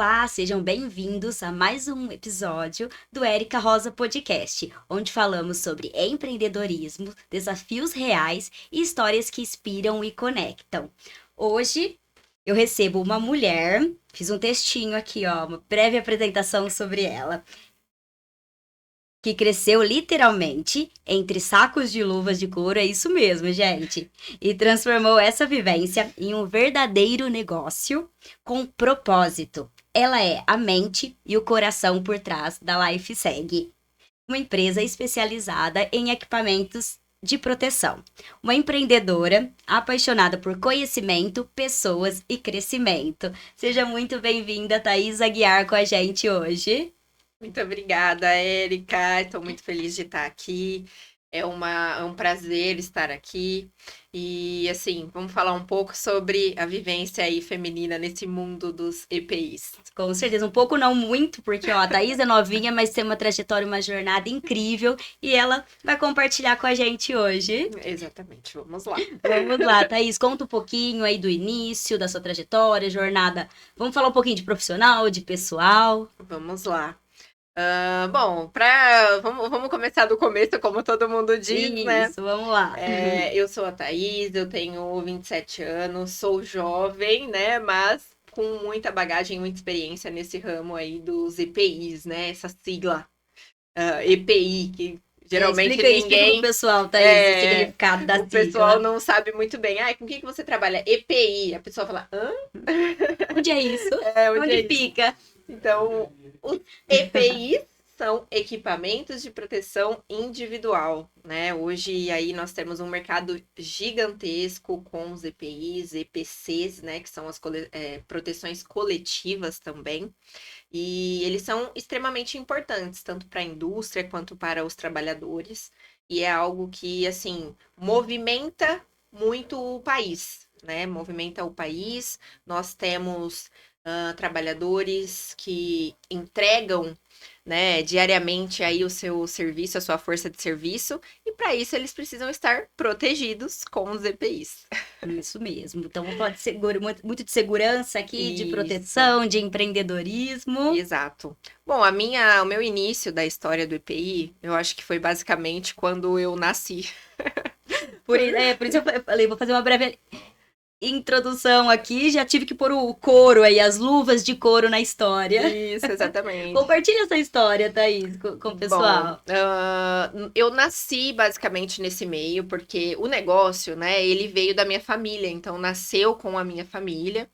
Olá, sejam bem-vindos a mais um episódio do Érica Rosa Podcast, onde falamos sobre empreendedorismo, desafios reais e histórias que inspiram e conectam. Hoje eu recebo uma mulher, fiz um textinho aqui, ó, uma breve apresentação sobre ela, que cresceu literalmente entre sacos de luvas de couro, é isso mesmo, gente, e transformou essa vivência em um verdadeiro negócio com propósito. Ela é a mente e o coração por trás da LifeSeg, uma empresa especializada em equipamentos de proteção. Uma empreendedora apaixonada por conhecimento, pessoas e crescimento. Seja muito bem-vinda, Thaís Aguiar, com a gente hoje. Muito obrigada, Érica. Estou muito feliz de estar aqui. É um prazer estar aqui. E, assim, vamos falar um pouco sobre a vivência aí feminina nesse mundo dos EPIs. Com certeza, um pouco não muito, porque ó, a Thaís é novinha, mas tem uma trajetória, uma jornada incrível e ela vai compartilhar com a gente hoje. Exatamente, vamos lá. Vamos lá, Thaís, conta um pouquinho aí do início, da sua trajetória, jornada. Vamos falar um pouquinho de profissional, de pessoal. Vamos lá. Bom, vamos começar do começo, como todo mundo diz, né? Isso, vamos lá. Eu sou a Thaís, eu tenho 27 anos, sou jovem, né? Mas com muita bagagem, muita experiência nesse ramo aí dos EPIs, né? Essa sigla EPI, que geralmente Explica pro ninguém... pessoal, Thaís, o significado da O sigla. pessoal não sabe muito bem. Com o que você trabalha? EPI. A pessoa fala, hã? Onde é isso? Onde é isso? Fica? Então, os EPIs são equipamentos de proteção individual, né? Hoje aí nós temos um mercado gigantesco com os EPIs, EPCs, né? Que são as proteções coletivas também. E eles são extremamente importantes, tanto para a indústria quanto para os trabalhadores. E é algo que, assim, movimenta muito o país, né? Movimenta o país. Nós temos trabalhadores que entregam, né, diariamente aí o seu serviço, a sua força de serviço, e para isso eles precisam estar protegidos com os EPIs. Isso mesmo. Então, vamos falar de muito de segurança aqui, de Isso. proteção, de empreendedorismo. Exato. Bom, o meu início da história do EPI, eu acho que foi basicamente quando eu nasci. Por isso eu falei, vou fazer uma breve introdução aqui, já tive que pôr o couro aí, as luvas de couro na história. Isso, exatamente. Compartilha essa história, Thaís, com o pessoal. Bom, eu nasci basicamente nesse meio, porque o negócio, né, ele veio da minha família, então nasceu com a minha família,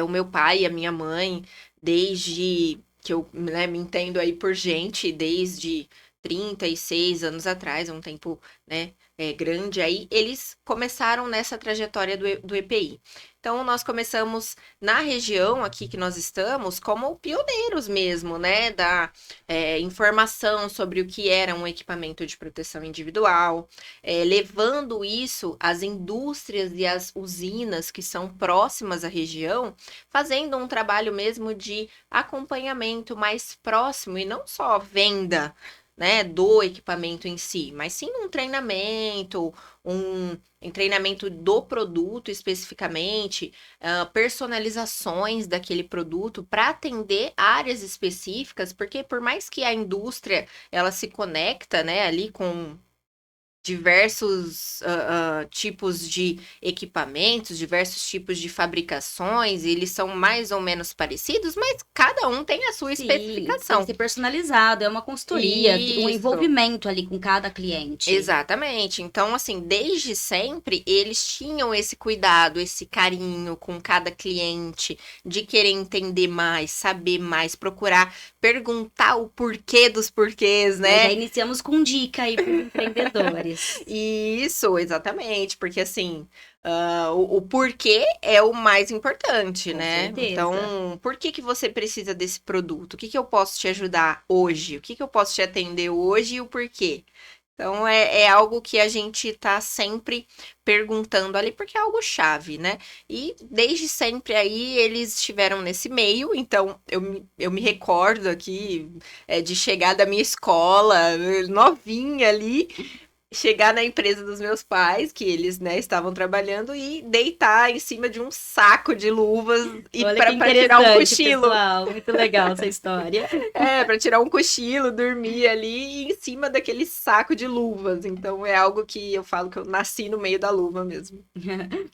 o meu pai e a minha mãe, desde que eu, né, me entendo aí por gente, desde 36 anos atrás, um tempo, né, grande aí, eles começaram nessa trajetória do EPI. Então, nós começamos na região aqui que nós estamos como pioneiros mesmo, né, da informação sobre o que era um equipamento de proteção individual, levando isso às indústrias e às usinas que são próximas à região, fazendo um trabalho mesmo de acompanhamento mais próximo e não só venda, né, do equipamento em si, mas sim um treinamento do produto especificamente, personalizações daquele produto para atender áreas específicas, porque por mais que a indústria ela se conecta, né, ali com diversos tipos de equipamentos, diversos tipos de fabricações, eles são mais ou menos parecidos, mas cada um tem a sua especificação. Tem que ser personalizado, é uma consultoria, um Isso. envolvimento ali com cada cliente. Exatamente. Então, assim, desde sempre eles tinham esse cuidado, esse carinho com cada cliente, de querer entender mais, saber mais, procurar perguntar o porquê dos porquês, né? Nós já iniciamos com dica aí para os empreendedores. Isso, exatamente, porque assim, o porquê é o mais importante, Com né? certeza. Então, por que você precisa desse produto? O que eu posso te ajudar hoje? O que eu posso te atender hoje e o porquê? Então, é algo que a gente tá sempre perguntando ali, porque é algo chave, né? E desde sempre aí eles estiveram nesse meio, então eu me recordo aqui de chegar da minha escola, novinha ali, chegar na empresa dos meus pais, que eles, né, estavam trabalhando, e deitar em cima de um saco de luvas e Olha que para tirar um interessante, cochilo. pessoal. Muito legal essa história. É, para tirar um cochilo, dormir ali em cima daquele saco de luvas. Então é algo que eu falo que eu nasci no meio da luva mesmo.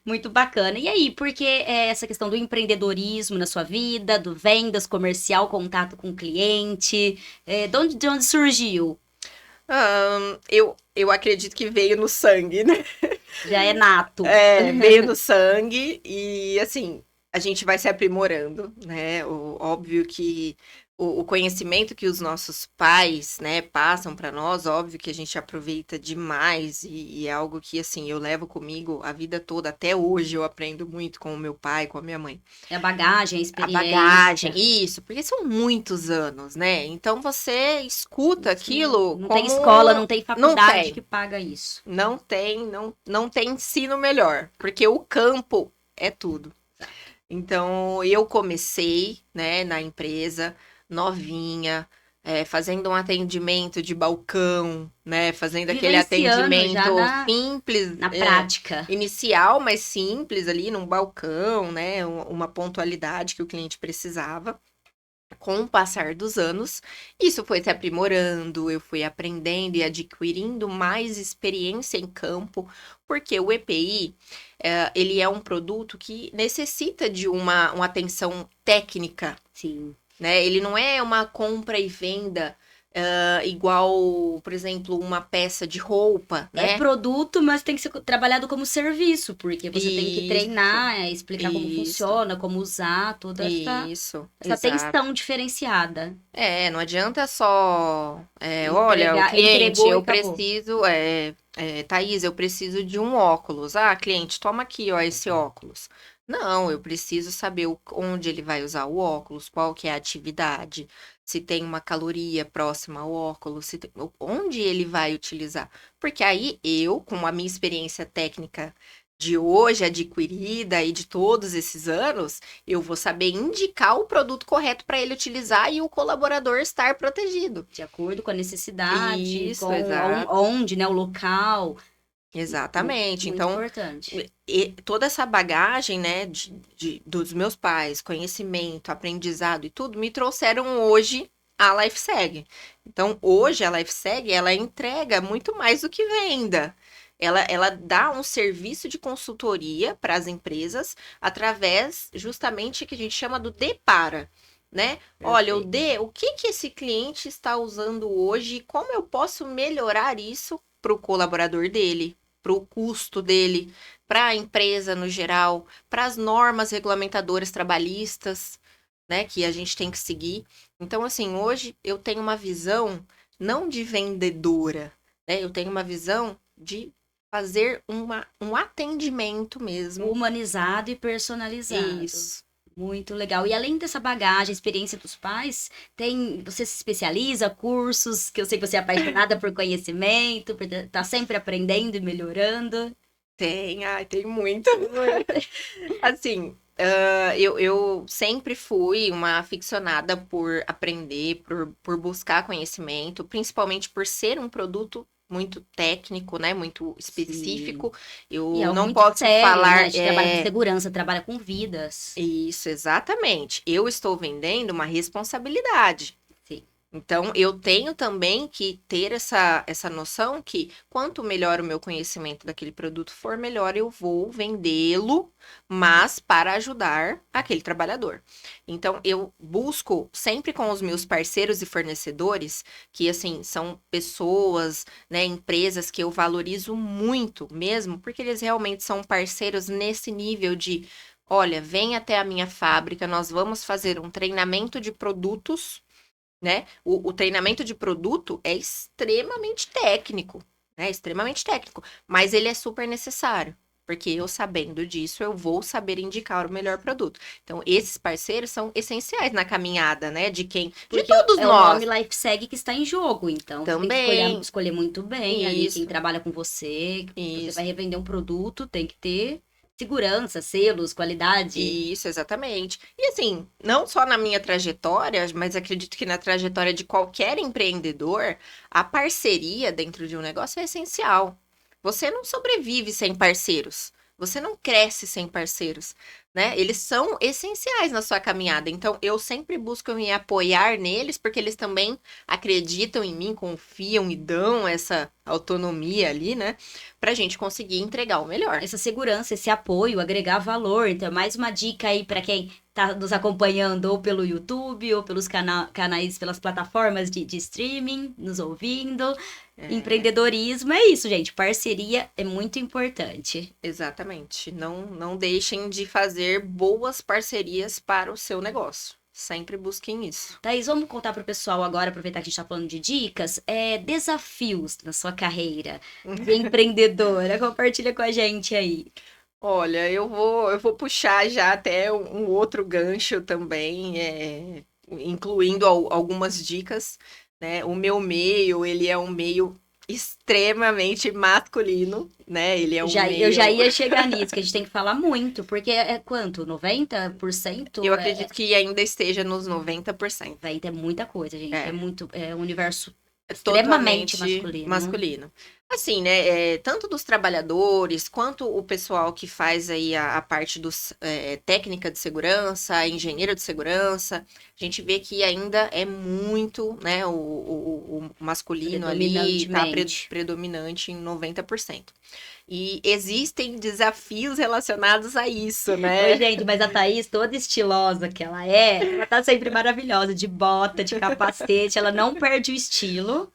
Muito bacana. E aí, por que essa questão do empreendedorismo na sua vida, do vendas, comercial, contato com o cliente? De onde surgiu? Eu acredito que veio no sangue, né? Já é nato. É, veio no sangue e assim, a gente vai se aprimorando, né? Óbvio que o conhecimento que os nossos pais, né, passam para nós, óbvio que a gente aproveita demais e é algo que assim, eu levo comigo a vida toda, até hoje eu aprendo muito com o meu pai, com a minha mãe. É a bagagem, a A experiência. bagagem, isso, porque são muitos anos, né? Então você escuta aquilo Não como tem escola, não tem não faculdade tem. que paga isso. Não tem ensino melhor, porque o campo é tudo. Então, eu comecei, né, na empresa, novinha, fazendo um atendimento de balcão, né, fazendo aquele Vivenciando já atendimento simples, na prática. inicial, mas simples ali num balcão, né, uma pontualidade que o cliente precisava. Com o passar dos anos, isso foi se aprimorando, eu fui aprendendo e adquirindo mais experiência em campo, porque o EPI, ele é um produto que necessita de uma atenção técnica, Sim. né? Ele não é uma compra e venda igual, por exemplo, uma peça de roupa, É né? produto, mas tem que ser trabalhado como serviço, porque você tem que Isso, treinar, explicar como isso, funciona, como usar toda isso, essa exato. atenção diferenciada. Não adianta só, olha, o cliente, Entregou e eu acabou. preciso, Thaís, eu preciso de um óculos. Ah, cliente, toma aqui, ó, esse óculos. Não, eu preciso saber onde ele vai usar o óculos, qual que é a atividade, se tem uma caloria próxima ao óculos, onde ele vai utilizar. Porque aí eu, com a minha experiência técnica de hoje adquirida e de todos esses anos, eu vou saber indicar o produto correto para ele utilizar e o colaborador estar protegido. De acordo com a necessidade, Isso, com exato. onde, né, o local. Exatamente. Muito Então, importante. toda essa bagagem, né, dos meus pais, conhecimento, aprendizado e tudo, me trouxeram hoje a LifeSeg. Então, hoje a LifeSeg, ela entrega muito mais do que venda. Ela dá um serviço de consultoria para as empresas através justamente que a gente chama do Depara, né? Olha, o que que esse cliente está usando hoje e como eu posso melhorar isso para o colaborador dele, para o custo dele, para a empresa no geral, para as normas regulamentadoras trabalhistas, né, que a gente tem que seguir. Então, assim, hoje eu tenho uma visão não de vendedora, né? Eu tenho uma visão de fazer um atendimento mesmo. Humanizado e personalizado. Isso. Muito legal. E além dessa bagagem, experiência dos pais, você se especializa, cursos, que eu sei que você é apaixonada por conhecimento, por estar sempre aprendendo e melhorando. Tem muito. Assim, eu sempre fui uma aficionada por aprender, por buscar conhecimento, principalmente por ser um produto muito técnico, né? Muito específico. E é Eu algo não muito posso sério, né? A falar. gente trabalha com segurança, trabalha com vidas. Isso, exatamente. Eu estou vendendo uma responsabilidade. Sim. Então, eu tenho também que ter essa noção que quanto melhor o meu conhecimento daquele produto for, melhor eu vou vendê-lo, mas para ajudar aquele trabalhador. Então, eu busco sempre com os meus parceiros e fornecedores, que assim, são pessoas, né, empresas que eu valorizo muito mesmo, porque eles realmente são parceiros nesse nível de, olha, vem até a minha fábrica, nós vamos fazer um treinamento de produtos, né? O treinamento de produto é extremamente técnico, né? Extremamente técnico, mas ele é super necessário, porque eu sabendo disso, eu vou saber indicar o melhor produto. Então, esses parceiros são essenciais na caminhada, né? De Porque todos é o nós. nome LifeSeg que está em jogo, então você tem que Também. escolher muito bem ali quem Isso. trabalha com você, você vai revender um produto, tem que ter Segurança, selos, qualidade. Isso, exatamente. E assim, não só na minha trajetória, mas acredito que na trajetória de qualquer empreendedor, a parceria dentro de um negócio é essencial. Você não sobrevive sem parceiros. Você não cresce sem parceiros, né? Eles são essenciais na sua caminhada. Então, eu sempre busco me apoiar neles, porque eles também acreditam em mim, confiam e dão essa autonomia ali, né? Pra gente conseguir entregar o melhor. Essa segurança, esse apoio, agregar valor. Então, mais uma dica aí para quem tá nos acompanhando ou pelo YouTube ou pelos canais, pelas plataformas de streaming, nos ouvindo. Empreendedorismo é isso, gente. Parceria é muito importante. Exatamente. Não deixem de fazer boas parcerias para o seu negócio. Sempre busquem isso. Thaís, vamos contar pro pessoal agora, aproveitar que a gente tá falando de dicas, desafios na sua carreira de empreendedora. Compartilha com a gente aí. Olha, eu vou puxar já até um outro gancho também, incluindo algumas dicas, né? O meu meio, ele é um meio extremamente masculino, né? Ele é um Eu já meio... ia chegar nisso, que a gente tem que falar muito, porque é quanto? 90%? Eu acredito que ainda esteja nos 90%. 90 é muita coisa, gente. É um universo É extremamente totalmente masculino. Assim, né, tanto dos trabalhadores, quanto o pessoal que faz aí a parte dos técnica de segurança, engenheiro de segurança, a gente vê que ainda é muito, né, o masculino ali tá Predominantemente. predominante em 90%. E existem desafios relacionados a isso, Oi, né? gente, mas a Thaís, toda estilosa que ela tá sempre maravilhosa, de bota, de capacete, ela não perde o estilo.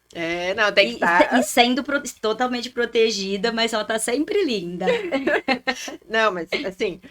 Não, tem que estar... E sendo totalmente protegida, mas ela tá sempre linda. Não, mas assim,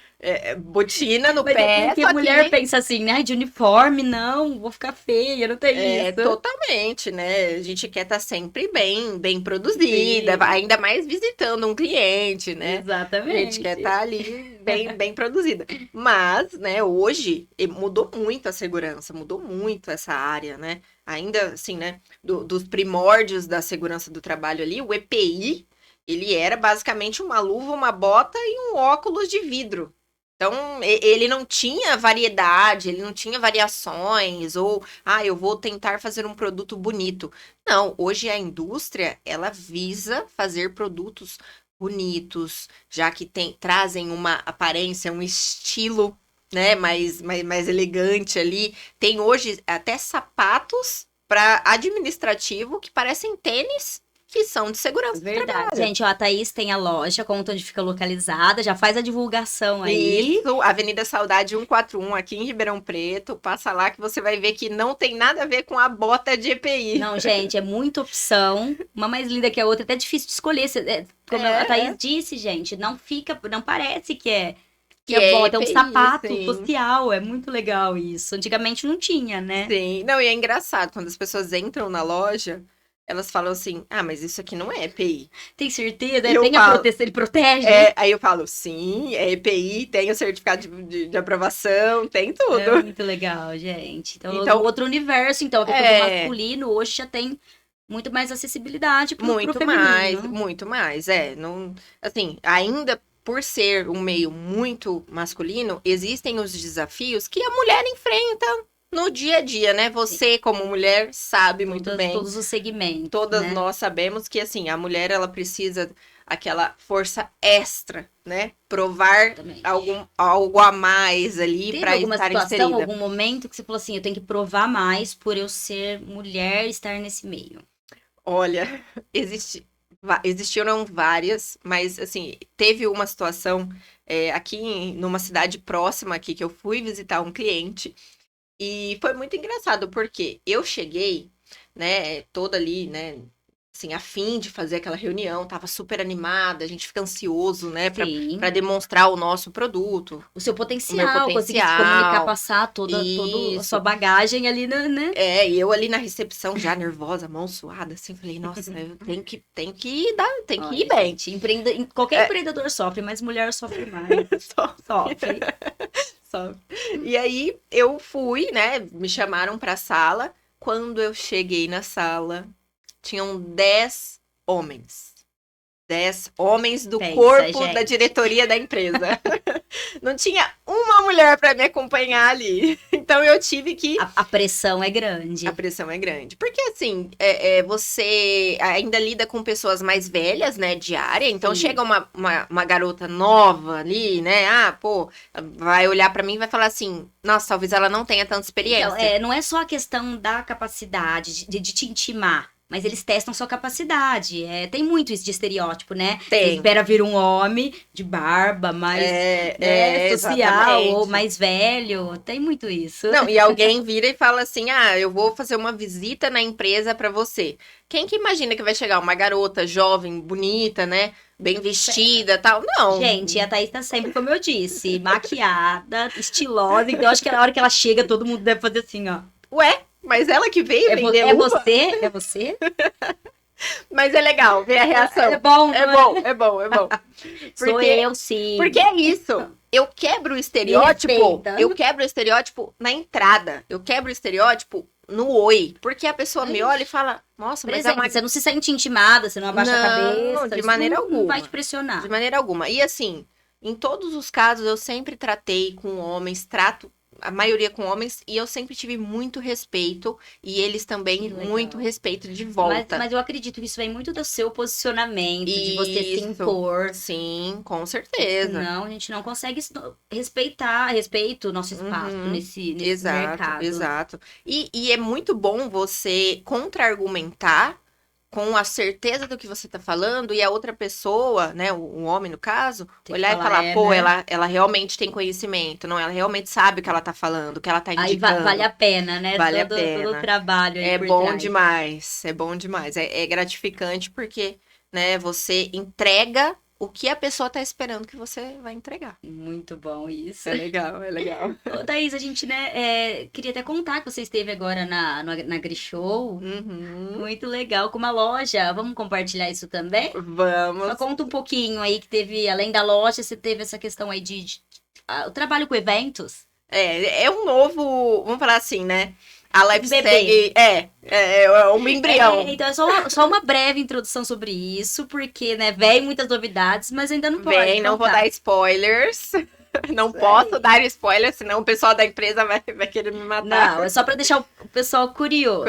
botina no Mas pé, porque só mulher que... pensa assim, né? De uniforme, não, vou ficar feia, não tem isso. Totalmente, né? A gente quer estar sempre bem produzida, Sim. ainda mais visitando um cliente, né? A Exatamente. gente quer estar ali bem produzida. Mas, né, hoje mudou muito a segurança, mudou muito essa área, né? Ainda assim, né, dos primórdios da segurança do trabalho ali, o EPI, ele era basicamente uma luva, uma bota e um óculos de vidro. Então, ele não tinha variedade, ele não tinha variações, ou, eu vou tentar fazer um produto bonito. Não, hoje a indústria, ela visa fazer produtos bonitos, já que trazem uma aparência, um estilo, né, mais elegante ali. Tem hoje até sapatos para administrativo que parecem tênis, que são de segurança do Verdade. trabalho. Gente, ó, a Thaís tem a loja, conta onde fica localizada, já faz a divulgação aí. Isso, Avenida Saudade 141, aqui em Ribeirão Preto. Passa lá que você vai ver que não tem nada a ver com a bota de EPI. Não, gente, é muita opção. Uma mais linda que a outra, até difícil de escolher. Como a Thaís disse, gente, não parece que é bota, é um EPI, sapato sim. social, é muito legal isso. Antigamente não tinha, né? Sim, não, e é engraçado, quando as pessoas entram na loja, elas falam assim, mas isso aqui não é EPI. Tem certeza? E eu Tem a falo, proteção, ele protege? Aí eu falo, sim, é EPI, tem o certificado de aprovação, tem tudo. É muito legal, gente. Então, outro universo, então, que é masculino, hoje já tem muito mais acessibilidade pro feminino. Muito mais, não, assim, ainda por ser um meio muito masculino, existem os desafios que a mulher enfrenta no dia a dia, né? Você, como mulher, sabe muito bem. Todos os segmentos. Todas né? nós sabemos que, assim, a mulher, ela precisa aquela força extra, né? Provar algo a mais ali para estar inserida. Algum momento que você falou assim, eu tenho que provar mais por eu ser mulher e estar nesse meio? Olha, existiram várias, mas, assim, teve uma situação aqui numa cidade próxima aqui que eu fui visitar um cliente. E foi muito engraçado, porque eu cheguei, né, toda ali, né, assim, a fim de fazer aquela reunião, tava super animada, a gente fica ansioso, né, pra demonstrar o nosso produto. O seu potencial, conseguir se comunicar, passar toda a sua bagagem ali, né? E eu ali na recepção, já nervosa, mão suada, assim, falei, nossa, eu tenho que ir bem. Gente, qualquer empreendedor sofre, mas mulher sofre mais. Sofre. E aí eu fui, né? Me chamaram pra sala. Quando eu cheguei na sala, tinham 10 homens. 10 homens do Pensa, corpo da gente. diretoria da empresa. Não tinha uma mulher para me acompanhar ali. Então eu tive que. A pressão é grande. A pressão é grande. Porque, assim, você ainda lida com pessoas mais velhas, né, de área. Então, Sim. chega uma garota nova ali, né? Ah, pô, vai olhar pra mim e vai falar assim: nossa, talvez ela não tenha tanta experiência. Então, não é só a questão da capacidade de te intimar, mas eles testam sua capacidade. Tem muito isso de estereótipo, né? Você Tem. espera vir um homem de barba, mais social, ou Exatamente. mais velho. Tem muito isso. Não, e alguém vira e fala assim: ah, eu vou fazer uma visita na empresa pra você. Quem que imagina que vai chegar uma garota jovem, bonita, né? Bem vestida, tal? Não. Gente, a Thaís tá sempre, como eu disse, maquiada, estilosa. Então, eu acho que na hora que ela chega, todo mundo deve fazer assim, ó. Ué, mas ela que veio vender É uva? você? É você? Mas é legal ver a reação. É bom, É não bom, é bom, é bom. Sou eu, sim. Porque é isso. Eu quebro o estereótipo. respeita. Eu quebro o estereótipo na entrada. Eu quebro o estereótipo no oi. Porque a pessoa me olha e fala: nossa, mas é Presente, uma. você não se sente intimada, você não abaixa a cabeça. De isso maneira não alguma. vai te pressionar. De maneira alguma. E assim, em todos os casos, eu sempre tratei com homens, trato a maioria com homens, e eu sempre tive muito respeito, e eles também Que legal. muito respeito de volta. Mas eu acredito que isso vem muito do seu posicionamento, de você se impor. Sim, com certeza. Não, a gente não consegue respeito o nosso espaço nesse mercado. Exato. E é muito bom você contra-argumentar com a certeza do que você tá falando, e a outra pessoa, né, o homem no caso, Tem que olhar e falar, pô, né? ela realmente tem conhecimento, não, ela realmente sabe o que ela tá falando, o que ela tá Aí indicando. vale a pena, né? Vale todo, a pena. todo o trabalho aí É por bom trás. demais, é bom demais. É gratificante porque, né, você entrega o que a pessoa tá esperando que você vai entregar. Muito bom isso. É legal, é legal. Ô, Thaís, a gente, né, queria até contar que você esteve agora na Grishow. Uhum. Muito legal, com uma loja. Vamos compartilhar isso também? Só Vamos. conta um pouquinho aí que teve, além da loja, você teve essa questão aí o trabalho com eventos. É um novo, vamos falar assim, né? A Bebê. LifeSeg é um embrião. Então é só uma breve introdução sobre isso, porque, né, vem muitas novidades, mas ainda não pode Vem, não vou contar. dar spoilers. Não posso dar spoiler, senão o pessoal da empresa vai querer me matar. Não, é só para deixar o pessoal curioso.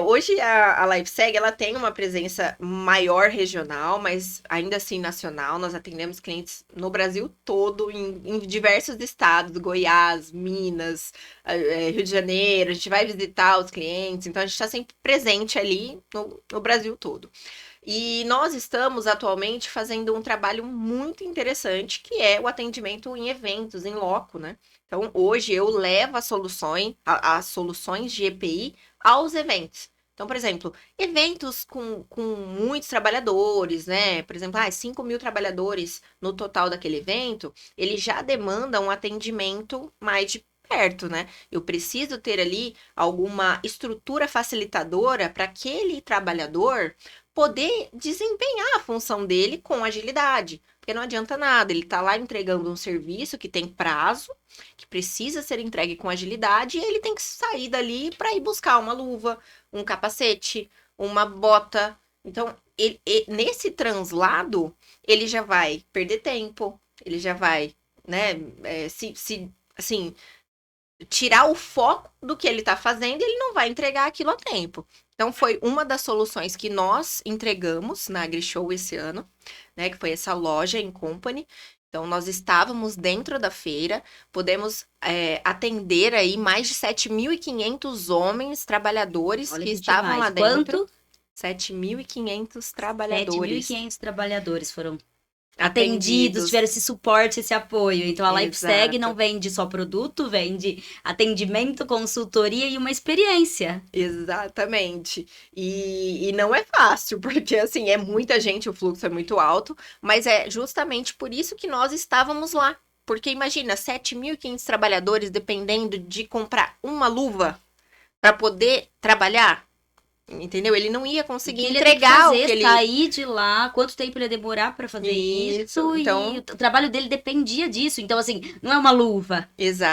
Hoje a LifeSeg, ela tem uma presença maior regional, mas ainda assim nacional. Nós atendemos clientes no Brasil todo, em diversos estados, Goiás, Minas, Rio de Janeiro. A gente vai visitar os clientes, então a gente está sempre presente ali no Brasil todo. E nós estamos atualmente fazendo um trabalho muito interessante, que é o atendimento em eventos, em loco, né? Então, hoje eu levo as soluções de EPI aos eventos. Então, por exemplo, eventos com muitos trabalhadores, né? Por exemplo, 5.000 trabalhadores no total daquele evento, ele já demanda um atendimento mais de perto, né? Eu preciso ter ali alguma estrutura facilitadora para aquele trabalhador poder desempenhar a função dele com agilidade. Porque não adianta nada, ele tá lá entregando um serviço que tem prazo, que precisa ser entregue com agilidade, e ele tem que sair dali para ir buscar uma luva, um capacete, uma bota. Então, nesse translado, ele já vai perder tempo, ele já vai, né, assim, tirar o foco do que ele está fazendo e ele não vai entregar aquilo a tempo. Então, foi uma das soluções que nós entregamos na AgriShow esse ano, né? Que foi essa loja em company. Então, nós estávamos dentro da feira, podemos atender aí mais de 7.500 homens trabalhadores. Olha que estavam lá dentro. Quanto? 7.500 trabalhadores. 7.500 trabalhadores foram atendidos, tiveram esse suporte, esse apoio. Então, a LifeSeg não vende só produto, vende atendimento, consultoria e uma experiência. Exatamente. E não é fácil, porque, assim, é muita gente, o fluxo é muito alto, mas é justamente por isso que nós estávamos lá. Porque, imagina, 7.500 trabalhadores dependendo de comprar uma luva para poder trabalhar. entendeu? Ele não ia conseguir ele ia ter que entregar fazer, o que ele... sair de lá, quanto tempo ele ia demorar pra fazer isso, então... e o trabalho dele dependia disso. Então, assim, não é uma luva,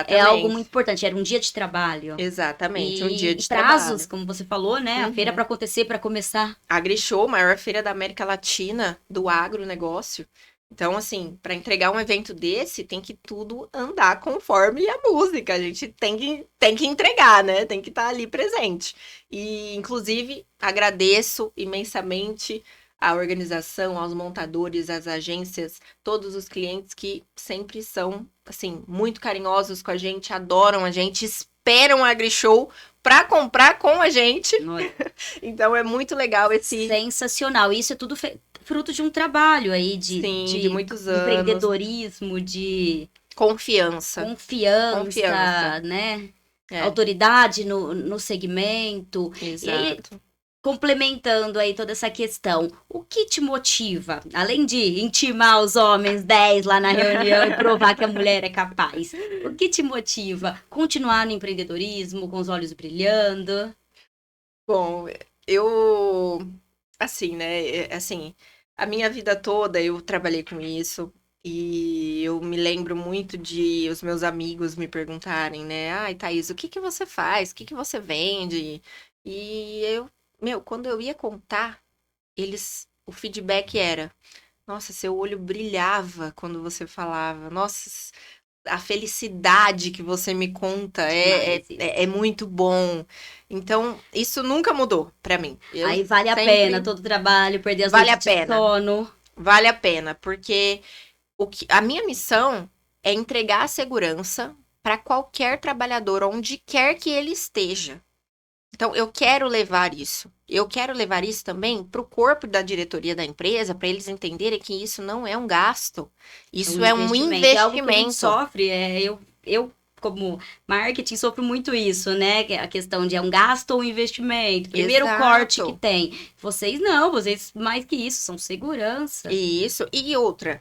é algo muito Exatamente. importante, era um dia de trabalho. Exatamente, um dia E de prazos, trabalho. como você falou, né? A feira Uhum. pra acontecer, pra começar. A AgriShow, maior feira da América Latina do agronegócio. Então, assim, para entregar um evento desse, tem que tudo andar conforme a música. A gente tem que entregar, né? Tem que estar ali presente. E, inclusive, agradeço imensamente a organização, aos montadores, às agências, todos os clientes que sempre são, assim, muito carinhosos com a gente, adoram a gente, esperam a AgriShow para comprar com a gente. Olha, Então é muito legal esse, sensacional. Isso é tudo fruto de um trabalho aí sim, de de muitos anos. empreendedorismo, de Confiança. Confiança. confiança, né? É, Autoridade no segmento. E aí, exato. complementando aí toda essa questão, o que te motiva, além de intimar os homens 10 lá na reunião e provar que a mulher é capaz, o que te motiva? Continuar no empreendedorismo, com os olhos brilhando? Bom, eu, assim, né? Assim, a minha vida toda eu trabalhei com isso. E eu me lembro muito de os meus amigos me perguntarem, né? Ai, Thaís, o que que você faz? O que que você vende? E eu, meu, quando eu ia contar, o feedback era: nossa, seu olho brilhava quando você falava. Nossa, a felicidade que você me conta Demais isso. é muito bom. Então, isso nunca mudou pra mim. Eu Aí vale a pena sempre todo o trabalho, perder as vale a noites de pena. sono. Vale a pena, porque a minha missão é entregar a segurança para qualquer trabalhador, onde quer que ele esteja. Então, eu quero levar isso. Eu quero levar isso também para o corpo da diretoria da empresa, para eles entenderem que isso não é um gasto, É um isso é um investimento. É algo que a gente investimento. sofre. Eu, como marketing, sofro muito isso, né? Que é a questão de é um gasto ou um investimento. Primeiro corte que Exato. tem. Vocês não, vocês mais que isso, são segurança. E isso. E outra,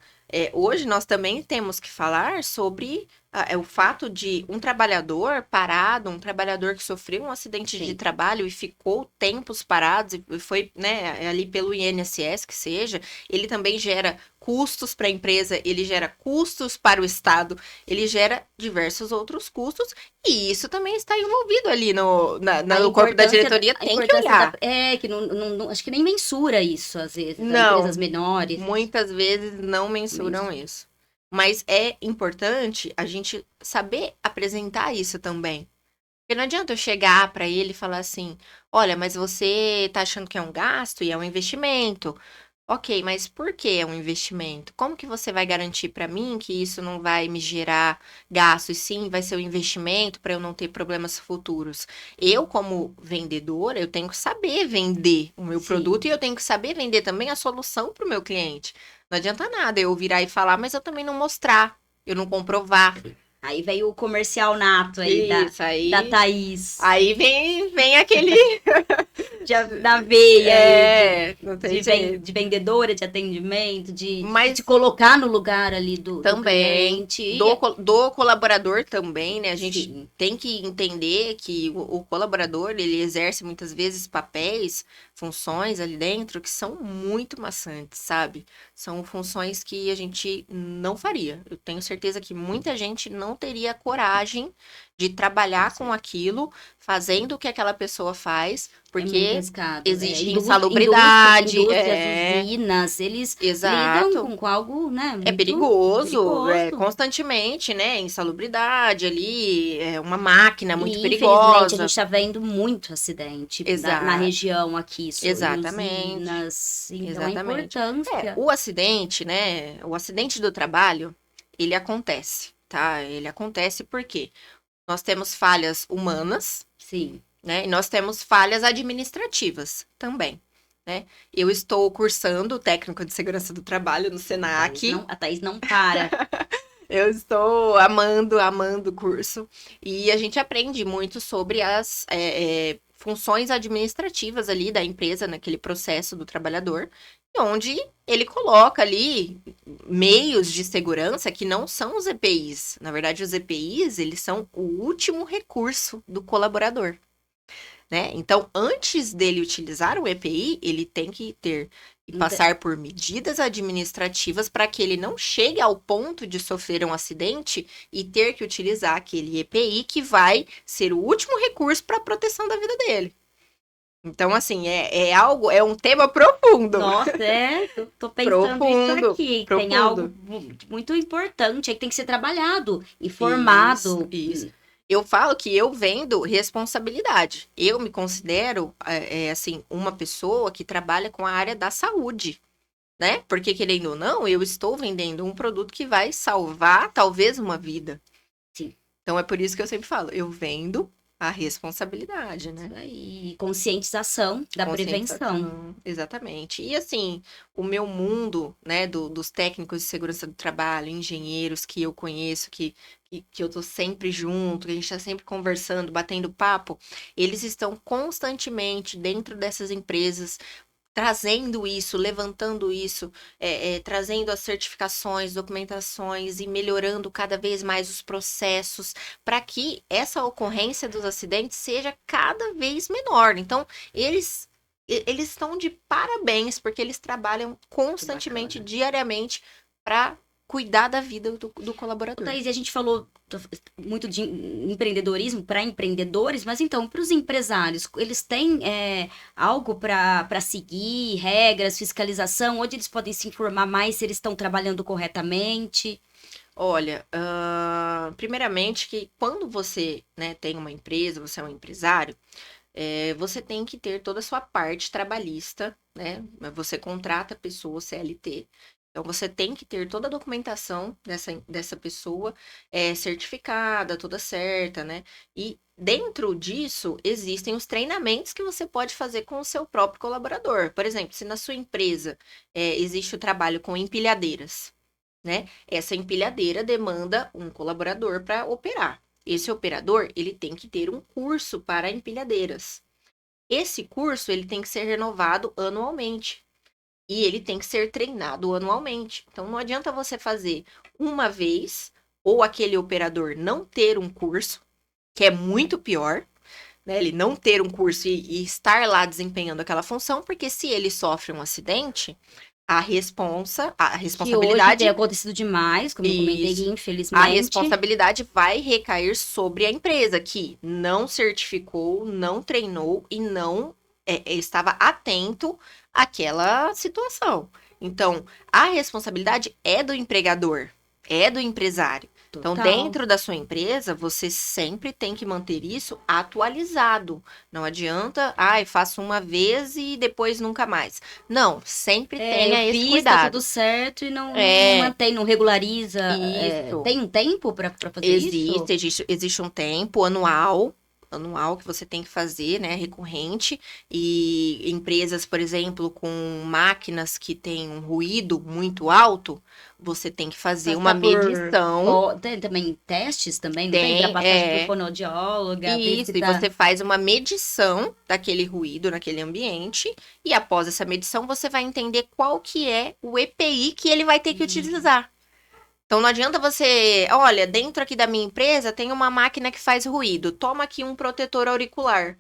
hoje nós também temos que falar sobre o fato de um trabalhador parado, um trabalhador que sofreu um acidente de Sim. trabalho e ficou tempos parados, e foi, né, ali pelo INSS que seja, ele também gera custos para a empresa, ele gera custos para o Estado, ele gera diversos outros custos, e isso também está envolvido ali no corpo da diretoria, A tem que importância olhar. que acho que nem mensura isso, às vezes, as empresas Não, menores. muitas vezes não mensuram isso. Mas é importante a gente saber apresentar isso também. Porque não adianta eu chegar para ele e falar assim: olha, mas você tá achando que é um gasto e é um investimento. Ok, mas por que é um investimento? Como que você vai garantir para mim que isso não vai me gerar gasto e sim vai ser um investimento para eu não ter problemas futuros? Eu, como vendedora, eu tenho que saber vender o meu Sim. produto e eu tenho que saber vender também a solução para o meu cliente. Não adianta nada eu virar e falar, mas eu também não mostrar, eu não comprovar. Aí veio o comercial nato aí Isso, da Thaís. aí vem aquele Da veia aí, não tem jeito. de vendedora, de atendimento, Mas de colocar no lugar ali do também, cliente. do colaborador também, né? A gente Sim. tem que entender que o colaborador, ele exerce muitas vezes papéis, funções ali dentro que são muito maçantes, sabe? São funções que a gente não faria. Eu tenho certeza que muita gente não teria coragem de trabalhar com aquilo, fazendo o que aquela pessoa faz, É muito porque arriscado. existe insalubridade. Indústrias, usinas, eles lidam Exato. com algo, né, É muito perigoso, perigoso. constantemente, né? Insalubridade ali, é uma máquina muito E, infelizmente, a perigosa. gente tá vendo muito acidente na Exato, região aqui, em exatamente, usinas. Então, a exatamente. importância. O acidente, né? O acidente do trabalho, ele acontece, tá? Ele acontece porque nós temos falhas humanas, Sim. né? E nós temos falhas administrativas também, né? Eu estou cursando o técnico de segurança do trabalho no Senac. A Thaís não para. Eu estou amando o curso. E a gente aprende muito sobre as funções administrativas ali da empresa, naquele processo do trabalhador, onde ele coloca ali meios de segurança que não são os EPIs. Na verdade, os EPIs, eles são o último recurso do colaborador. né? Então, antes dele utilizar o EPI, ele tem que ter e passar por medidas administrativas para que ele não chegue ao ponto de sofrer um acidente e ter que utilizar aquele EPI que vai ser o último recurso para a proteção da vida dele. Então, assim, é um tema profundo. Nossa, tô pensando isso aqui. Profundo. Tem algo muito importante aí que tem que ser trabalhado, informado. Isso. Eu falo que eu vendo responsabilidade. Eu me considero, assim, uma pessoa que trabalha com a área da saúde, né? Porque, querendo ou não, eu estou vendendo um produto que vai salvar, talvez, uma vida. Sim. Então, é por isso que eu sempre falo, eu vendo a responsabilidade, né? E conscientização da prevenção. Exatamente. E assim, o meu mundo, né, dos técnicos de segurança do trabalho, engenheiros que eu conheço, que eu tô sempre junto, que a gente tá sempre conversando, batendo papo, eles estão constantemente dentro dessas empresas, trazendo isso, levantando isso, trazendo as certificações, documentações e melhorando cada vez mais os processos para que essa ocorrência dos acidentes seja cada vez menor. Então, eles estão de parabéns porque eles trabalham constantemente, diariamente, para cuidar da vida do colaborador. Thaís, a gente falou muito de empreendedorismo para empreendedores, mas então, para os empresários, eles têm algo para seguir, regras, fiscalização, onde eles podem se informar mais se eles estão trabalhando corretamente? Olha, primeiramente que quando você, né, tem uma empresa, você é um empresário, você tem que ter toda a sua parte trabalhista, né? Você contrata pessoa CLT. Então, você tem que ter toda a documentação dessa pessoa certificada, toda certa, né? E dentro disso, existem os treinamentos que você pode fazer com o seu próprio colaborador. Por exemplo, se na sua empresa existe o trabalho com empilhadeiras, né? Essa empilhadeira demanda um colaborador para operar. Esse operador, ele tem que ter um curso para empilhadeiras. Esse curso, ele tem que ser renovado anualmente. E ele tem que ser treinado anualmente. Então, não adianta você fazer uma vez, ou aquele operador não ter um curso, que é muito pior, né? Ele não ter um curso e estar lá desempenhando aquela função, porque se ele sofre um acidente, a responsabilidade... Que hoje tem acontecido demais, como eu comentei, infelizmente. A responsabilidade vai recair sobre a empresa, que não certificou, não treinou e não estava atento àquela situação. Então, a responsabilidade é do empregador, é do empresário. Total. Então, dentro da sua empresa, você sempre tem que manter isso atualizado. Não adianta, faço uma vez e depois nunca mais. Não, sempre tenha esse cuidado. Tá tudo certo e não mantém, não regulariza. Isso. Tem um tempo para fazer isso? Existe um tempo anual que você tem que fazer, né, recorrente, e empresas, por exemplo, com máquinas que têm um ruído muito alto, você tem que fazer uma medição. Tem também testes também, não tem ultrapassagem por fonoaudióloga. Isso, e você faz uma medição daquele ruído naquele ambiente, e após essa medição você vai entender qual que é o EPI que ele vai ter que utilizar. Então, não adianta você... Olha, dentro aqui da minha empresa tem uma máquina que faz ruído. Toma aqui um protetor auricular.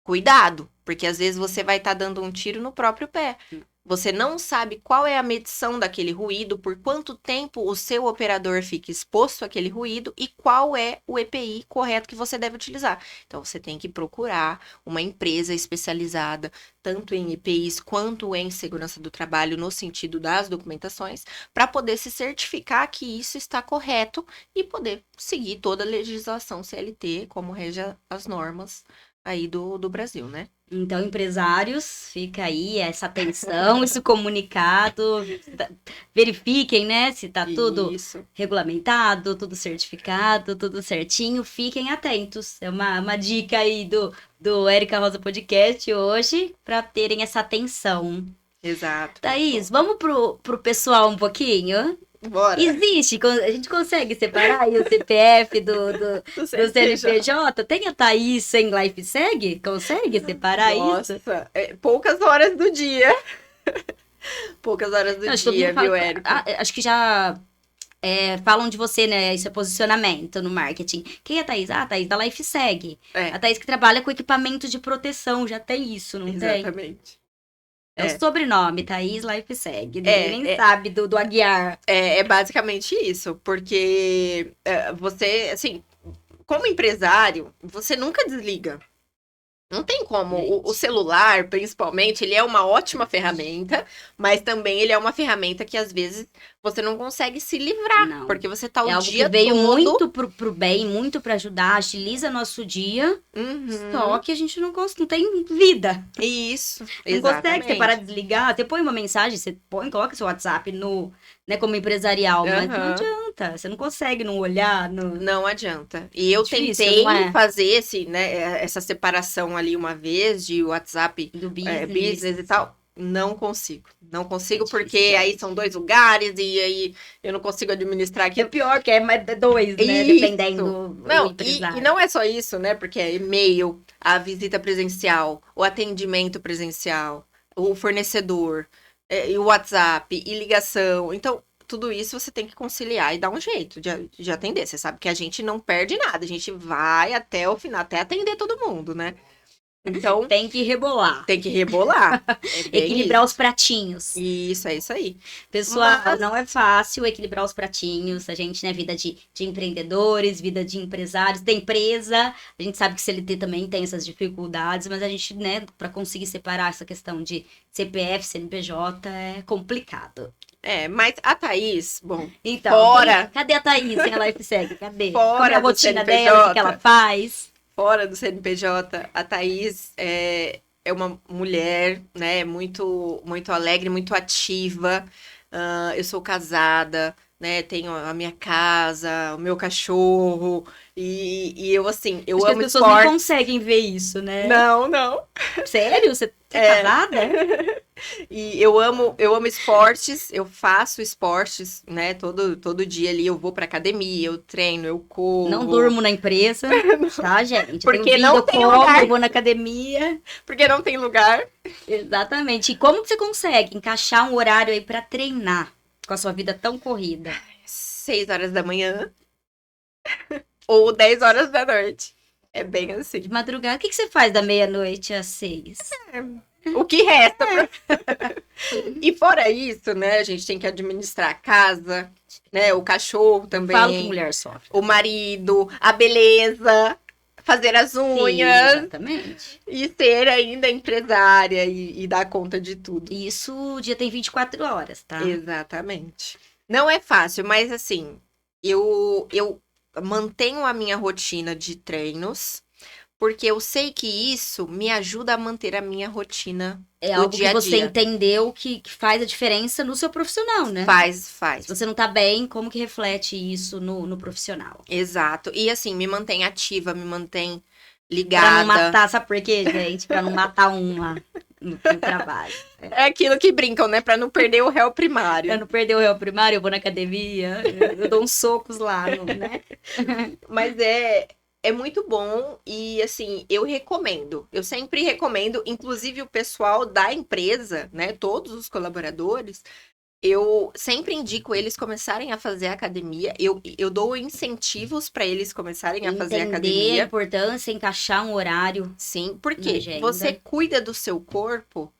Cuidado, porque às vezes você vai estar dando um tiro no próprio pé. Você não sabe qual é a medição daquele ruído, por quanto tempo o seu operador fica exposto àquele ruído e qual é o EPI correto que você deve utilizar. Então, você tem que procurar uma empresa especializada, tanto em EPIs quanto em segurança do trabalho, no sentido das documentações, para poder se certificar que isso está correto e poder seguir toda a legislação CLT, como rege as normas aí do Brasil, né? Então, empresários, fica aí essa atenção, esse comunicado, verifiquem, né, se tá tudo regulamentado, tudo certificado, tudo certinho, fiquem atentos. É uma dica aí do Érica Rosa Podcast hoje, para terem essa atenção. Exato. Thaís, vamos pro pessoal um pouquinho? Bora. Existe, a gente consegue separar aí o CPF do CNPJ? Tem a Thaís sem LifeSeg? Consegue separar isso? Nossa, poucas horas do dia. Poucas horas do dia, viu, Érica? Acho que já falam de você, né? Isso é posicionamento no marketing. Quem é a Thaís? Ah, a Thaís da LifeSeg. É, A Thaís que trabalha com equipamento de proteção, já tem isso, não tem? exatamente. É o É, sobrenome, Thaís LifeSeg. Ninguém é, nem é, sabe do Aguiar. é basicamente isso, porque você, assim, como empresário, você nunca desliga. Não tem como. O Gente. celular, principalmente, ele é uma ótima ferramenta, mas também ele é uma ferramenta que às vezes você não consegue se livrar, Não. porque você tá É o algo que dia veio todo. muito pro bem, muito pra ajudar, agiliza nosso dia, só Uhum, que a gente não tem vida. isso, Não consegue separar, exatamente. desligar. Você põe uma mensagem, você coloca seu WhatsApp no, né, como empresarial, mas não Aham. adianta. Você não consegue não olhar. Não adianta. E eu Difícil, não tentei é? fazer essa separação ali uma vez de WhatsApp, Do business. business e tal. Não consigo. Não É consigo, difícil, porque aí gente. são dois lugares e aí eu não consigo administrar É aquilo. pior que é mais dois, né? Isso. Dependendo do Não, e empresário. não é só isso, né? Porque é e-mail, a visita presencial, o atendimento presencial, o fornecedor, e o WhatsApp, e ligação. Então, tudo isso você tem que conciliar e dar um jeito de atender. Você sabe que a gente não perde nada, a gente vai até o final, até atender todo mundo, né? Então, Tem que rebolar. tem que rebolar. É bem Equilibrar isso. os pratinhos. Isso, é isso aí. Pessoal, Mas não é fácil equilibrar os pratinhos. A gente, né, vida de empreendedores, vida de empresários, da empresa. A gente sabe que CLT também tem essas dificuldades, mas a gente, né, para conseguir separar essa questão de CPF, CNPJ é complicado. mas a Thaís, bom, Então, fora, cadê a Thaís em a LifeSeg? Cadê? Qual é fora a do rotina dela? O que ela CNPJ, faz? fora do CNPJ, a Thaís é uma mulher, né, muito, muito alegre, muito ativa. Eu sou casada, né, tenho a minha casa, o meu cachorro, e eu, assim, eu Acho que as amo pessoas não esporte. conseguem ver isso, né? Não, não. Sério? Você é casada? E eu amo esportes, eu faço esportes, né? Todo dia ali eu vou pra academia, eu treino, eu Não corro. durmo na empresa, tá, gente? Eu tenho Porque vida, não eu tem como, lugar. eu vou na academia. Porque não tem lugar. Exatamente. E como que você consegue encaixar um horário aí pra treinar com a sua vida tão corrida? 6 horas da manhã ou 10 horas da noite. É bem assim. De madrugada, o que que você faz da meia-noite às 6? O que resta pra... E fora isso, né? A gente tem que administrar a casa, né? O cachorro Falo que também, mulher sofre. o marido, a beleza, fazer as Sim, unhas exatamente. e ser ainda empresária e dar conta de tudo. E isso, o dia tem 24 horas, tá? Exatamente. Não é fácil, mas assim, eu mantenho a minha rotina de treinos, porque eu sei que isso me ajuda a manter a minha rotina É do algo que dia a você dia. entendeu que faz a diferença no seu profissional, né? Faz. Se você não tá bem, como que reflete isso no profissional? Exato. E assim, me mantém ativa, me mantém Pra não ligada. matar, sabe por quê, gente? Pra não matar uma no trabalho. É aquilo que brincam, né? Pra não perder o réu Pra primário. não perder o réu primário, eu vou na academia, eu dou uns socos lá, né? Mas é muito bom e assim, eu recomendo. Eu sempre recomendo, inclusive o pessoal da empresa, né? Todos os colaboradores. Eu sempre indico eles começarem a fazer academia. Eu dou incentivos para eles começarem a fazer Entender a academia. importância, encaixar um horário Sim, na porque agenda. você cuida do seu corpo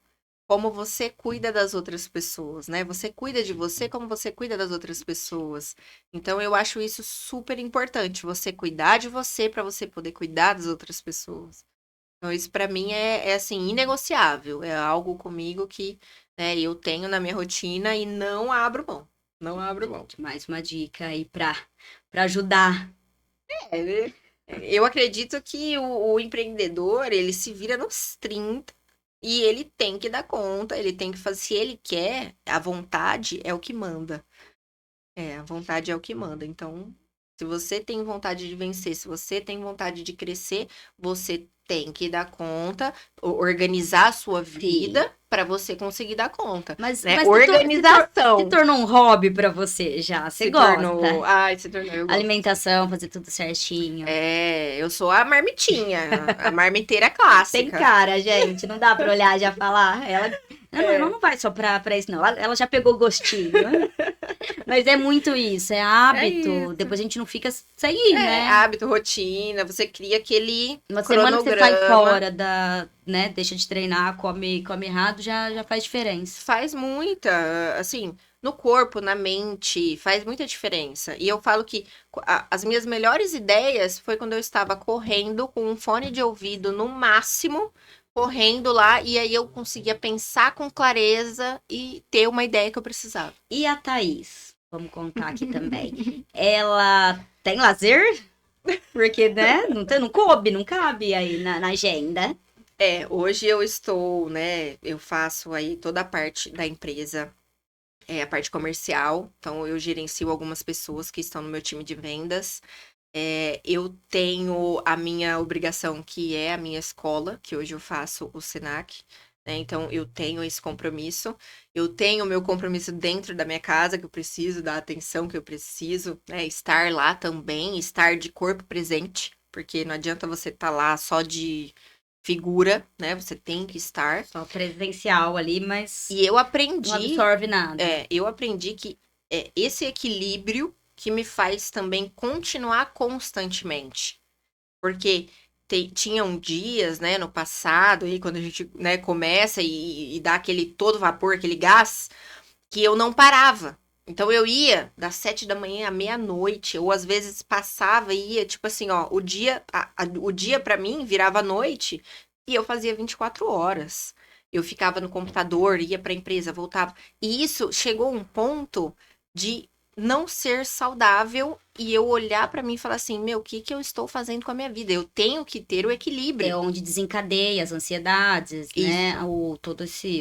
como você cuida das outras pessoas, né? Você cuida de você como você cuida das outras pessoas. Então eu acho isso super importante, você cuidar de você para você poder cuidar das outras pessoas. Então isso para mim é assim inegociável, é algo comigo que, né, eu tenho na minha rotina e não abro mão. Não abro mão. Mais uma dica aí pra ajudar. É, eu acredito que o empreendedor, ele se vira nos 30 e ele tem que dar conta, ele tem que fazer, se ele quer, a vontade é o que manda. A vontade é o que manda. Então, se você tem vontade de vencer, se você tem vontade de crescer, você tem que dar conta, organizar a sua vida para você conseguir dar conta. Mas, Né? mas Organização. se tornou um hobby pra você já? Você Se gosta? tornou. Ai, se tornou. Eu gosto. Alimentação, fazer tudo certinho. Eu sou a marmitinha, a marmiteira clássica. Tem cara, gente. Não dá pra olhar e já falar. Ela não vai só pra isso, não. Ela já pegou gostinho. Mas é muito isso, é É hábito. isso. Depois a gente não fica sem ir, né? Hábito, rotina, você cria aquele Uma semana que você sai cronograma. fora né? Deixa de treinar, come errado, já faz diferença. Faz muita, assim, no corpo, na mente, faz muita diferença. E eu falo que as minhas melhores ideias foi quando eu estava correndo com um fone de ouvido no máximo, correndo lá, e aí eu conseguia pensar com clareza e ter uma ideia que eu precisava. E a Thaís? Vamos contar aqui também. Ela tem lazer? Porque, né? Não cabe aí na agenda. Hoje eu estou, né, eu faço aí toda a parte da empresa, a parte comercial, então eu gerencio algumas pessoas que estão no meu time de vendas. Eu tenho a minha obrigação, que é a minha escola, que hoje eu faço o Senac, né? Então eu tenho esse compromisso. Eu tenho o meu compromisso dentro da minha casa, que eu preciso dar a atenção que eu preciso, né? Estar lá também, estar de corpo presente, porque não adianta você estar lá só de figura, né? Você tem que estar. Só presencial ali, mas E eu não aprendi, absorve nada. eu aprendi que esse equilíbrio que me faz também continuar constantemente. Porque tinham dias, né, no passado, aí quando a gente, né, começa e dá aquele todo vapor, aquele gás, que eu não parava. Então eu ia das 7 da manhã à meia-noite, ou às vezes passava e ia, tipo assim, ó, o dia para mim virava noite e eu fazia 24 horas. Eu ficava no computador, ia para a empresa, voltava. E isso chegou a um ponto de não ser saudável e eu olhar para mim e falar assim, meu, o que que eu estou fazendo com a minha vida? Eu tenho que ter o É equilíbrio. onde desencadeia as ansiedades, né? Isso,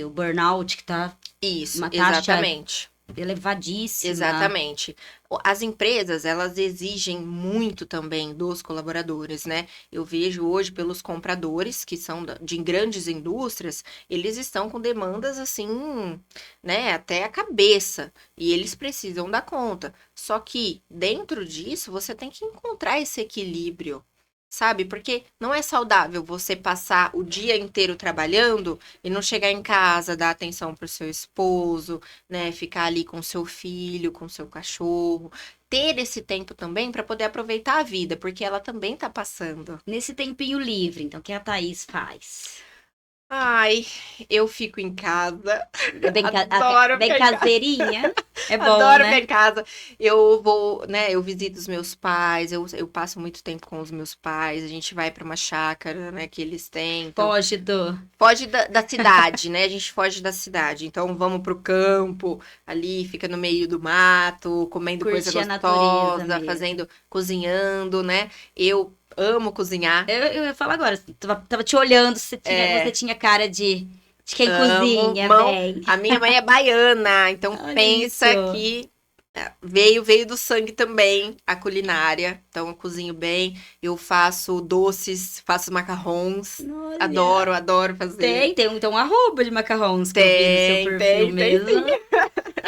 O burnout que tá isso, uma taxa exatamente. elevadíssima. Exatamente. As empresas, elas exigem muito também dos colaboradores, né? Eu vejo hoje pelos compradores, que são de grandes indústrias, eles estão com demandas assim, né, até a cabeça, e eles precisam dar conta. Só que dentro disso, você tem que encontrar esse equilíbrio. Sabe? Porque não é saudável você passar o dia inteiro trabalhando e não chegar em casa, dar atenção para o seu esposo, né, ficar ali com seu filho, com seu cachorro, ter esse tempo também para poder aproveitar a vida, porque ela também tá passando. Nesse tempinho livre, então, o que a Thaís faz? Ai, eu fico em casa, É adoro bem ficar em casa. caseirinha? É bom, Adoro ficar né? em casa. Eu vou, né? Eu visito os meus pais, eu passo muito tempo com os meus pais. A gente vai para uma chácara, né? Que eles têm. Então, Foge do. foge da cidade, né? A gente foge da cidade. Então, vamos pro campo, ali, fica no meio do mato, comendo coisa Curtir a natureza gostosa, mesmo. fazendo, cozinhando, né? Eu amo cozinhar. Eu ia falar agora, tava te olhando, você É, tinha cara de quem amo, cozinha, bem. a minha mãe é baiana, então Olha pensa isso. que veio do sangue também a culinária. Então eu cozinho bem, eu faço doces, faço macarrons. Olha. Adoro fazer. Tem um arroba de macarrons que eu vi no seu perfil Tem mesmo. sim.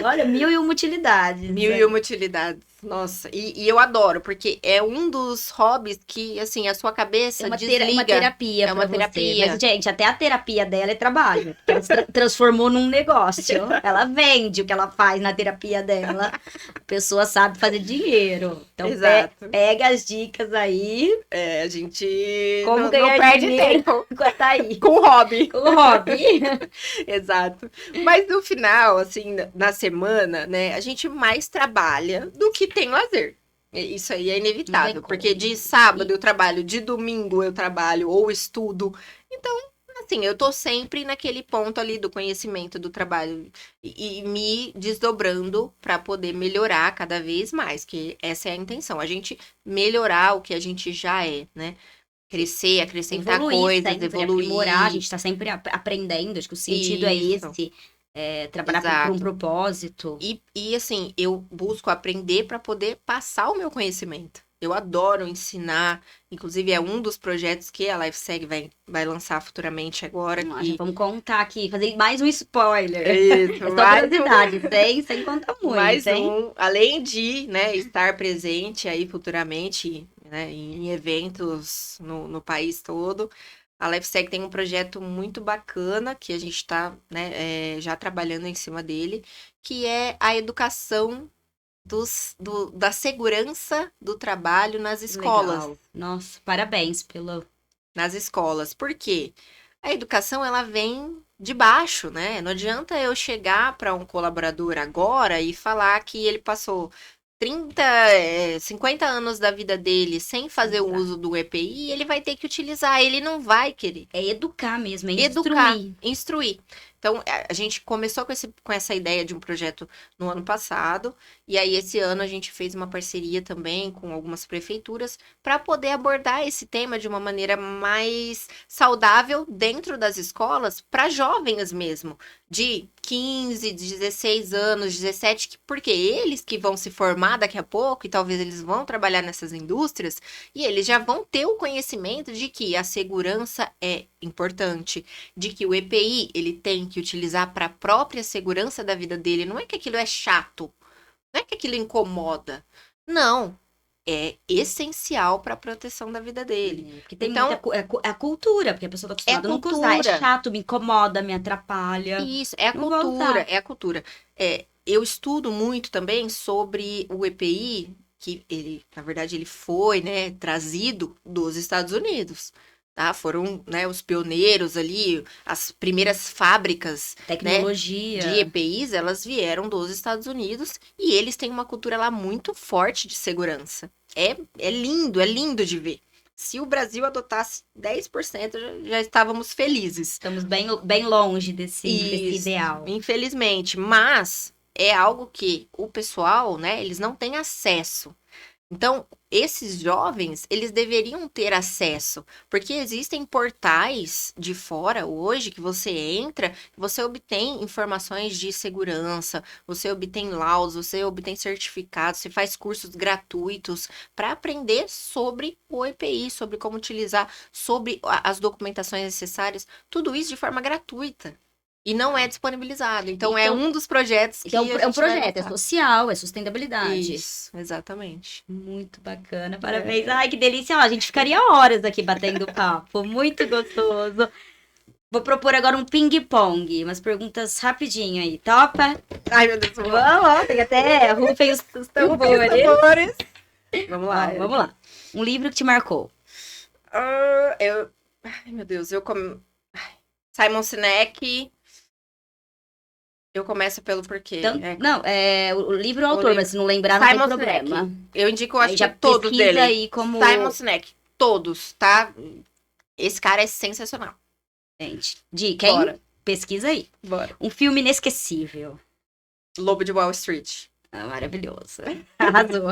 Olha, 1001 utilidades. Mil e uma utilidades. Nossa, e eu adoro, porque é um dos hobbies que, assim, a sua É cabeça uma desliga. terapia É pra uma você. terapia. Mas, gente, até a terapia dela é trabalho. Porque ela se transformou num negócio. Ela vende o que ela faz na terapia dela. A pessoa sabe fazer dinheiro. Então, Exato. pega as dicas aí. A gente Como não ganhar perde dinheiro tempo com a Thaís. com o hobby. Com o hobby. Exato. Mas no final, assim, na semana, né, a gente mais trabalha do que tem lazer. Isso aí é Não tem inevitável, como. porque de sábado eu trabalho, de domingo eu trabalho ou estudo. Então, assim, eu tô sempre naquele ponto ali do conhecimento do trabalho e me desdobrando para poder melhorar cada vez mais, que essa é a intenção, a gente melhorar o que a gente já é, né? Crescer, acrescentar Evoluir coisas, sempre, evoluir. aprimorar. A gente tá sempre aprendendo. Acho que o sentido é Isso. esse. Trabalhar por um Exato. propósito. E assim, eu busco aprender para poder passar o meu conhecimento. Eu adoro ensinar. Inclusive, é um dos projetos que a LifeSeg vai lançar futuramente agora. Já vamos contar aqui, fazer mais um spoiler. Isso, É só mais curiosidade, sem contar muito, mais hein? um. Além de, né, estar presente aí futuramente, né, em eventos no país todo. A LifeSeg tem um projeto muito bacana que a gente está, né, já trabalhando em cima dele, que é a educação da segurança do trabalho nas escolas. Legal. Nossa, parabéns pelo... Nas escolas. Por quê? A educação, ela vem de baixo, né? Não adianta eu chegar para um colaborador agora e falar que ele passou 30, 50 anos da vida dele sem fazer o Exato. uso do EPI, ele vai ter que utilizar, ele não vai querer. É educar mesmo, é Educar, instruir. instruir. Então, a gente começou com essa ideia de um projeto no ano passado, e aí esse ano a gente fez uma parceria também com algumas prefeituras para poder abordar esse tema de uma maneira mais saudável dentro das escolas, para jovens mesmo, de 15, 16 anos, 17, porque eles que vão se formar daqui a pouco, e talvez eles vão trabalhar nessas indústrias, e eles já vão ter o conhecimento de que a segurança é importante, de que o EPI ele tem que utilizar para a própria segurança da vida dele. Não é que aquilo é chato, não é que aquilo incomoda. Não, é essencial para a proteção da vida dele. Porque tem Então, muita... É a cultura, porque a pessoa tá acostumada a é nunca usar. É cultura. chato, me incomoda, me atrapalha. Isso, é a Não vou cultura, usar. é a cultura. Eu estudo muito também sobre o EPI, que ele, na verdade, ele foi, né, trazido dos Estados Unidos, tá? Foram, né, os pioneiros ali, as primeiras fábricas, né, Tecnologia. de EPIs, elas vieram dos Estados Unidos e eles têm uma cultura lá muito forte de segurança. É lindo de ver. Se o Brasil adotasse 10%, já estávamos felizes. Estamos bem longe desse Isso, ideal. infelizmente, mas é algo que o pessoal, né, eles não têm acesso. Então, esses jovens, eles deveriam ter acesso, porque existem portais de fora hoje que você entra, você obtém informações de segurança, você obtém laudos, você obtém certificados, você faz cursos gratuitos para aprender sobre o EPI, sobre como utilizar, sobre as documentações necessárias, tudo isso de forma gratuita. E não é disponibilizado. Então, é um dos projetos que Então, a é um gente vai projeto, é lançar. social, é sustentabilidade. Isso, exatamente. Muito bacana, parabéns. Ai, que delícia. Ó, a gente ficaria horas aqui batendo papo. Muito gostoso. Vou propor agora um ping-pong, umas perguntas rapidinho aí. Topa? Ai, meu Deus, Vamos lá, tem até rufem os tambores. Vamos lá. Ó, vamos lá. Um livro que te marcou. Ai, meu Deus, Simon Sinek. Eu começo pelo porquê. Então, não, o livro e o autor, livro. mas se não lembrar, não Simon tem problema. Sinek. Eu indico, acho Aí já que todos pesquisa dele. aí como... Simon Sinek. Todos, tá? Esse cara é sensacional. Gente, de quem? Bora. Pesquisa aí. Bora. Um filme inesquecível. Lobo de Wall Street. Ah, maravilhoso. Arrasou.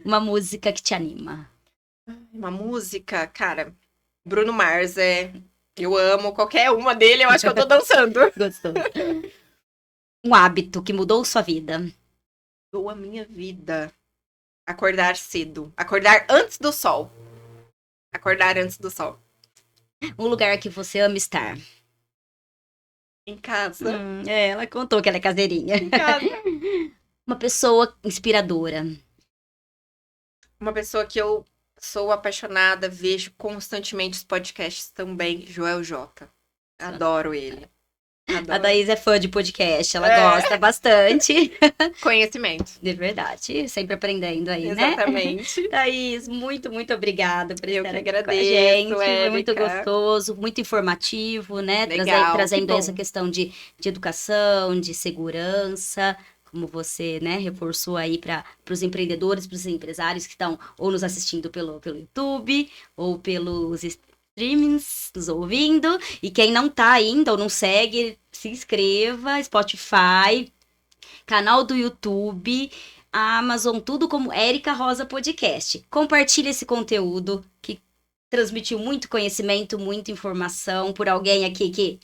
Uma música que te anima. Uma música, cara. Bruno Mars, eu amo qualquer uma dele, eu acho que eu tô dançando. Gostou. Um hábito que mudou sua vida. Mudou a minha vida. Acordar cedo. Acordar antes do sol. Acordar antes do sol. Um lugar que você ama estar. Em casa. Ela contou que ela é caseirinha. Em casa. Uma pessoa inspiradora. Uma pessoa que eu sou apaixonada, vejo constantemente os podcasts também, Joel J. Adoro ele. Adoro. A Thaís é fã de podcast, ela gosta bastante. Conhecimento. De verdade, sempre aprendendo aí, Exatamente. né? Thaís, muito, muito obrigada por Eu estar que aqui agradeço, com a gente. Foi Érica. muito gostoso, muito informativo, né? Legal, Trazendo que bom. essa questão de educação, de segurança, como você, né, reforçou aí para os empreendedores, para os empresários que estão ou nos assistindo pelo YouTube ou pelos streamings, nos ouvindo. E quem não tá ainda ou não segue, se inscreva, Spotify, canal do YouTube, a Amazon, tudo como Érica Rosa Podcast. Compartilhe esse conteúdo que transmitiu muito conhecimento, muita informação por alguém aqui que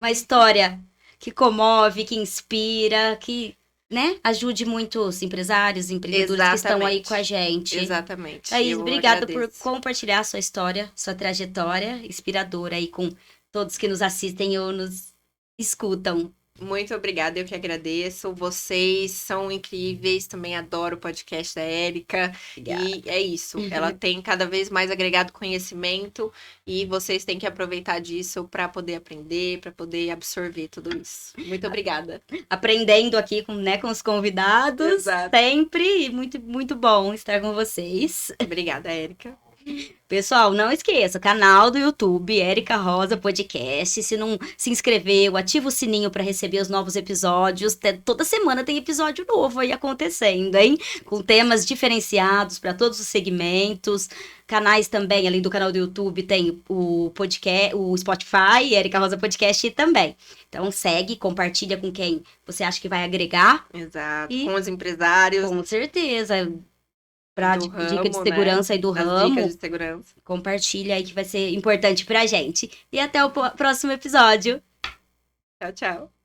uma história que comove, que inspira, que, né, ajude muitos empresários, empreendedores que estão aí com a gente. Exatamente. Thaís, Eu obrigada por agradeço. compartilhar a sua história, sua trajetória inspiradora aí com todos que nos assistem ou nos escutam. Muito obrigada, eu que agradeço. Vocês são incríveis, também adoro o podcast da Érica. E é isso, ela tem cada vez mais agregado conhecimento e vocês têm que aproveitar disso para poder aprender, para poder absorver tudo isso. Muito obrigada. Aprendendo aqui com os convidados, Exato. sempre, e muito, muito bom estar com vocês. Obrigada, Érica. Pessoal, não esqueça, canal do YouTube, Érica Rosa Podcast. Se não se inscreveu, ativa o sininho para receber os novos episódios. Toda semana tem episódio novo aí acontecendo, hein? Com temas diferenciados para todos os segmentos. Canais também, além do canal do YouTube, tem o podcast, o Spotify, Érica Rosa Podcast também. Então segue, compartilha com quem você acha que vai agregar. Exato. Com os empresários. Com certeza. Pra dica de ramo, segurança, né? E do ramo, dicas de segurança. Compartilha aí que vai ser importante pra gente. E até o próximo episódio. Tchau, tchau.